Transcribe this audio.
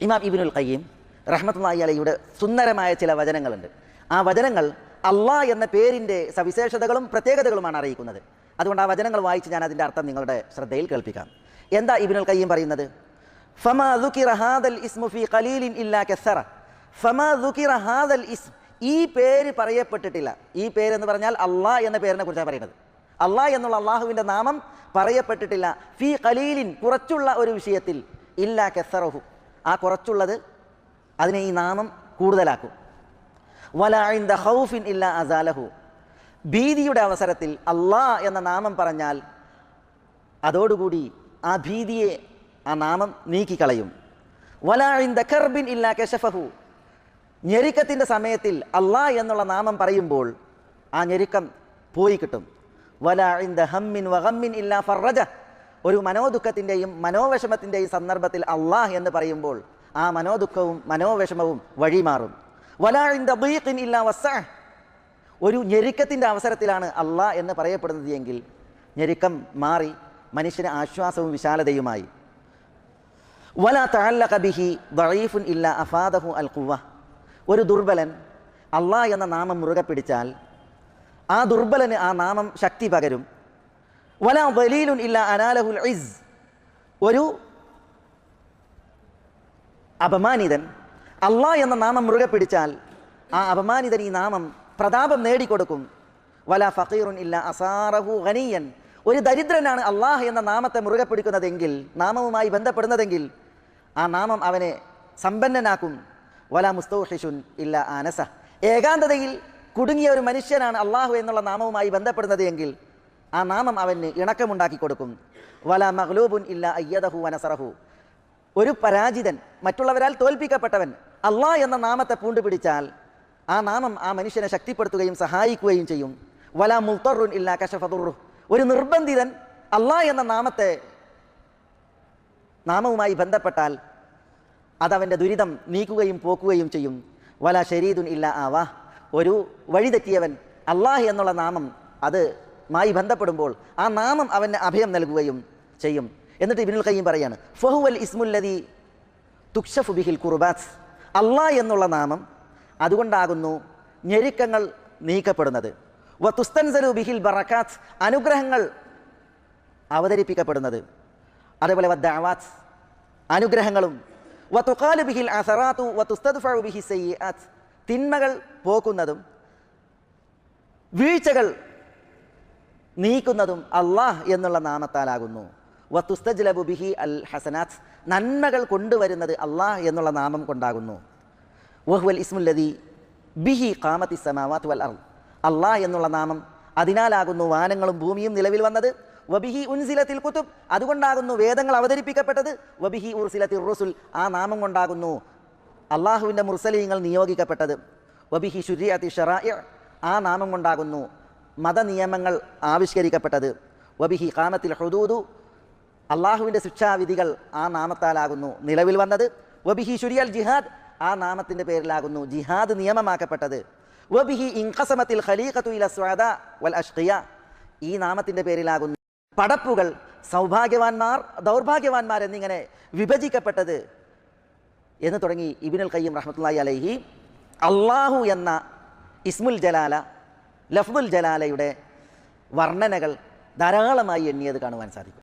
ഇമാം ഇബ്നുൽ ഖയ്യിം റഹ്മത്തുള്ളാഹി അലൈഹിയുടെ സുന്ദരമായ ചില വചനങ്ങളുണ്ട്. ആ വചനങ്ങൾ അള്ളാഹ് എന്ന പേരിൻ്റെ സവിശേഷതകളും പ്രത്യേകതകളുമാണ് അറിയിക്കുന്നത്. അതുകൊണ്ട് ആ വചനങ്ങൾ വായിച്ച് ഞാൻ അതിൻ്റെ അർത്ഥം നിങ്ങളുടെ ശ്രദ്ധയിൽ കേൾപ്പിക്കാം. എന്താ ഇബ്നുൽ ഖയ്യിം പറയുന്നത്? ഫമാ ദുകിറ ഹാദൽ ഇസ്മു ഫീ ഖലീലിൻ ഇല്ലാ കസറ. ഫമാ ദുകിറ ഹാദൽ ഇസ്ം, ഈ പേര് പറയപ്പെട്ടിട്ടില്ല. ഈ പേരെന്ന് പറഞ്ഞാൽ അള്ളാഹ് എന്ന പേരിനെ കുറിച്ചാണ് പറയുന്നത്. അള്ളാഹ് എന്നുള്ള അള്ളാഹുവിൻ്റെ നാമം പറയപ്പെട്ടിട്ടില്ല. ഫീ ഖലീലിൻ, കുറച്ചുള്ള ഒരു വിഷയത്തിൽ, ഇല്ലാ കസറഹു, ആ കുറച്ചുള്ളത് അതിനെ ഈ നാമം കൂടുതലാക്കും. വലാ ഇൻദ ഖൗഫിൻ ഇല്ലാ അസാലഹു, ഭീതിയുടെ അവസരത്തിൽ അള്ളാഹ് എന്ന നാമം പറഞ്ഞാൽ അതോടുകൂടി ആ ഭീതിയെ ആ നാമം നീക്കിക്കളയും. വലാ ഇൻദ കർബിൻ ഇല്ലാ കശഫഹു, ഞെരുക്കത്തിൻ്റെ സമയത്തിൽ അള്ളാഹ് എന്നുള്ള നാമം പറയുമ്പോൾ ആ ഞെരുക്കം പോയി കിട്ടും. വലാ ഇൻദ ഹമ്മിൻ വഗമ്മിൻ ഇല്ലാ ഫറജ, ഒരു മനോദുഃഖത്തിൻ്റെയും മനോവിഷമത്തിൻ്റെയും സന്ദർഭത്തിൽ അള്ളാഹ് എന്ന് പറയുമ്പോൾ ആ മനോദുഃഖവും മനോവിഷമവും വഴിമാറും. വലാ ഇൻദ ദീഖിൻ ഇല്ലാ വസ്അഹ്, ഒരു ഞെരുക്കത്തിൻ്റെ അവസരത്തിലാണ് അള്ളാഹ് എന്ന് പറയപ്പെടുന്നത് എങ്കിൽ ഞെരുക്കം മാറി മനുഷ്യന് ആശ്വാസവും വിശാലതയുമായി. വലാ തഅല്ലഖ ബിഹി ദഈഫുൻ ഇല്ലാ അഫാദഹു അൽ ഖുവ്വ, ഒരു ദുർബലൻ അള്ളാഹ് എന്ന നാമം മുറുകെ പിടിച്ചാൽ ആ ദുർബലന് ആ നാമം ശക്തി പകരും. വലാ ദലീലുൻ ഇല്ലാ അനാലഹുൽ ഇസ്, ഒരു അപമാനിതൻ അള്ളാഹ് എന്ന നാമം മുറുകെ പിടിച്ചാൽ ആ അപമാനിതൻ ഈ നാമം പ്രതാപം നേടിക്കൊടുക്കും. വലാ ഫഖീറുൻ ഇല്ലാ അസാറഹു ഗനിയൻ, ഒരു ദരിദ്രനാണ് അള്ളാഹ് എന്ന നാമത്തെ മുറുകെ പിടിക്കുന്നതെങ്കിൽ, നാമവുമായി ബന്ധപ്പെടുന്നതെങ്കിൽ ആ നാമം അവനെ സമ്പന്നനാക്കും. വലാ മുസ്തൗഹിഷുൻ ഇല്ലാ ആനസ, ഏകാന്തതയിൽ കുടുങ്ങിയ ഒരു മനുഷ്യനാണ് അള്ളാഹു എന്നുള്ള നാമവുമായി ബന്ധപ്പെടുന്നത് എങ്കിൽ ആ നാമം അവന് ഇണക്കമുണ്ടാക്കി കൊടുക്കും. വലാ മഗ്ലൂബുൻ ഇല്ലാ അയ്യദഹു വനസറഹു, ഒരു പരാജിതൻ, മറ്റുള്ളവരാൽ തോൽപ്പിക്കപ്പെട്ടവൻ അള്ളാഹ് എന്ന നാമത്തെ പൂണ്ടുപിടിച്ചാൽ ആ നാമം ആ മനുഷ്യനെ ശക്തിപ്പെടുത്തുകയും സഹായിക്കുകയും ചെയ്യും. വലാ മുൽത്തറുൻ ഇല്ലാ കശഫ ദുർറുഹ്, ഒരു നിർബന്ധിതൻ അള്ളാഹ് എന്ന നാമവുമായി ബന്ധപ്പെട്ടാൽ അതവൻ്റെ ദുരിതം നീക്കുകയും പോക്കുകയും ചെയ്യും. വലാ ശരീദുൻ ഇല്ലാ ആവാ, ഒരു വഴിതെറ്റിയവൻ അള്ളാഹ് എന്നുള്ള നാമം അതുമായി ബന്ധപ്പെടുമ്പോൾ ആ നാമം അവന് അഭയം നൽകുകയും ചെയ്യും. എന്നിട്ട് ഇബ്നുൽ ഖയ്യിം പറയാണ്, ഫഹുവൽ ഇസ്മുല്ലദീ തുക്ഷഫു ബിഹിൽ ഖുർബാത്ത്, അള്ളാഹ് എന്നുള്ള നാമം അതുകൊണ്ടാകുന്നു ഞെരുക്കങ്ങൾ നീക്കപ്പെടുന്നത്. വതുസ്തൻസലു ബിഹിൽ ബറകാത്ത്, അനുഗ്രഹങ്ങൾ അവതരിപ്പിക്കപ്പെടുന്നത്. അതേപോലെ വദ്ദഅവാത്ത്, അനുഗ്രഹങ്ങളും. വതുഖാലു ബിഹിൽ അസറാത്തു വതുസ്തദ്ഫഉ ബിഹി സയ്യിആത്ത്, തിന്മകൾ പോക്കുന്നതും വീഴ്ചകൾ നീക്കുന്നതും അള്ളാഹ് എന്നുള്ള നാമത്താലാകുന്നു. വതുസ്തജ്ലബു ബിഹി അൽ ഹസനാത്ത്, നന്മകൾ കൊണ്ടുവരുന്നത് അള്ളാഹ് എന്നുള്ള നാമം കൊണ്ടാകുന്നു. വഹുവൽ ഇസ്മുല്ലദീ ബിഹി ഖാമത്തിസ് സമാവാത്ത് വൽ അർദ്, അള്ളാഹ് എന്നുള്ള നാമം അതിനാലാകുന്നു വാനങ്ങളും ഭൂമിയും നിലവിൽ വന്നത്. വബിഹി ഉൻസിലത്തിൽ കുതുബ്, അതുകൊണ്ടാകുന്നു വേദങ്ങൾ അവതരിപ്പിക്കപ്പെട്ടത്. വബിഹി ഉർസിലത്തിൽ റുസുൽ, ആ നാമം കൊണ്ടാകുന്നു അള്ളാഹുവിൻ്റെ മുർസലീങ്ങൾ നിയോഗിക്കപ്പെട്ടത്. വബിഹി ശുരിഅത്തി ശറാഇ, ആ നാമം കൊണ്ടാകുന്നു മതനിയമങ്ങൾ ആവിഷ്കരിക്കപ്പെട്ടത്. വബിഹി ഖാമത്തിൽ ഹുദൂദു, അള്ളാഹുവിൻ്റെ ശിക്ഷാവിധികൾ ആ നാമത്താലാകുന്നു നിലവിൽ വന്നത്. വബിഹി ശുരിയൽ ജിഹാദ്, ആ നാമത്തിൻ്റെ പേരിലാകുന്നു ജിഹാദ് നിയമമാക്കപ്പെട്ടത്. വബിഹി ഇൻഖസമത്തിൽ ഖലീഖത്തു ഇല സ്വാദ വൽ അഷ്ഖിയ, ഈ നാമത്തിൻ്റെ പേരിലാകുന്നു പടപ്പുകൾ സൗഭാഗ്യവാന്മാർ ദൗർഭാഗ്യവാന്മാർ എന്നിങ്ങനെ വിഭജിക്കപ്പെട്ടത് എന്ന് തുടങ്ങി ഇബ്നുൽ ഖയ്യിം റഹ്മത്തുള്ളാഹി അലൈഹി അള്ളാഹു എന്ന ഇസ്മുൽ ജലാല, ലഫ്ദുൽ ജലാലയുടെ വർണ്ണനകൾ ധാരാളമായി എണ്ണിയത് കാണുവാൻ സാധിക്കും.